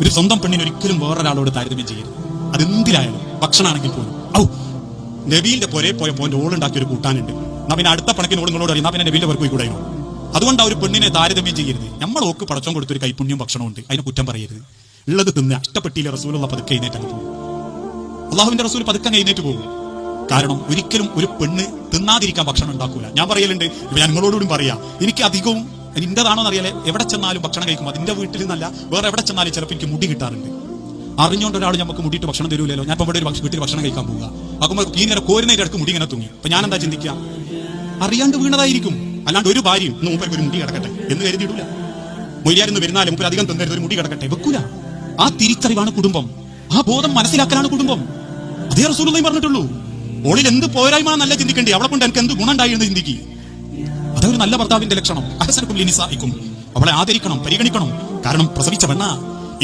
ഒരു സ്വന്തം പെണ്ണിന് ഒരിക്കലും വേറൊരാളോട് താരതമ്യം ചെയ്യരുത്. അതെന്തിലായാലും, ഭക്ഷണമാണെങ്കിൽ പോലും. നബീന്റെ പൊരേ പോയപ്പോ എന്റെ ഓളുണ്ടാക്കിയ ഒരു കൂട്ടാനുണ്ട്, എന്നാ പിന്നെ അടുത്ത പണക്കിന് ഓളുങ്ങളോട് അറിയാം, പിന്നെ നബീന്റെ പേർക്ക് പോയി കൂടാനോ. അതുകൊണ്ട് ആ ഒരു പെണ്ണിനെ താരതമ്യം ചെയ്യരുത്. നമ്മൾ ഓക്ക് പടച്ചോൻ കൊടുത്തൊരു കൈപുണ്യം ഭക്ഷണമുണ്ട്, അതിനെ കുറ്റം പറയരുത്. ഉള്ളത് തിന്ന് ഇഷ്ടപ്പെട്ടില്ല റസൂലുള്ള പതുക്കെ എഴുന്നേറ്റ് പോകും. അള്ളാഹുവിന്റെ റസൂൽ പതുക്കെ എഴുന്നേറ്റ് പോകും. കാരണം ഒരിക്കലും ഒരു പെണ്ണ് തിന്നാതിരിക്കാൻ ഭക്ഷണം ഉണ്ടാക്കൂല. ഞാൻ പറയലുണ്ട്, ഞാൻ നിങ്ങളോടുകൂടി പറയാം, എനിക്ക് അധികവും എന്റേതാണോ എന്നറിയാലേ, എവിടെ ചെന്നാലും ഭക്ഷണം കഴിക്കും. അതിന്റെ വീട്ടിൽ നിന്നല്ല വേറെ എവിടെ ചെന്നാലും ചിലപ്പോൾ എനിക്ക് മുടി കിട്ടാറുണ്ട്. അറിഞ്ഞുകൊണ്ട് ഒരാൾ നമുക്ക് മുടിയിട്ട് ഭക്ഷണം തരൂലല്ലോ. ഞാൻ ഇവിടെ ഒരു വീട്ടിൽ ഭക്ഷണം കഴിക്കാൻ പോവുക, ആകുമ്പോൾ ഇങ്ങനെ കോരുന്നതിന്റെ അടുക്ക് മുടി ഇങ്ങനെ തൂങ്ങി. അപ്പൊ ഞാൻ എന്താ ചിന്തിക്കുക, അറിയാണ്ട് വീണതായിരിക്കും. അല്ലാണ്ട് ഒരു ഭാര്യയും മൂപ്പർക്ക് ഒരു മുടി കിടക്കട്ടെ എന്ന് കരുതിയിടില്ല. മൊയ്യാരെന്ന് വരുന്നാലും മൂപ്പർ അധികം തന്നരുത്, ഒരു മുടി കിടക്കട്ടെ വെക്കൂല. ആ തിരിച്ചറിവാണ് കുടുംബം, ആ ബോധം മനസ്സിലാക്കലാണ് കുടുംബം. അതേ റസൂലുള്ളാഹി പറഞ്ഞിട്ടുള്ളൂ. ഓളിൽ എന്ത് പോരായ്മ നല്ല ചിന്തിക്കേണ്ടി, അവളെ കൊണ്ട് എനിക്ക് എന്ത് ഗുണം ഉണ്ടായി എന്ന് ചിന്തിക്കുക. അതൊരു നല്ല ഭർത്താവിന്റെ ലക്ഷണം. അഹ്സനുക്കും ലിനിസാഇക്കും, അവളെ ആദരിക്കണം, പരിഗണിക്കണം. കാരണം പ്രസവിച്ച പെണ്ണ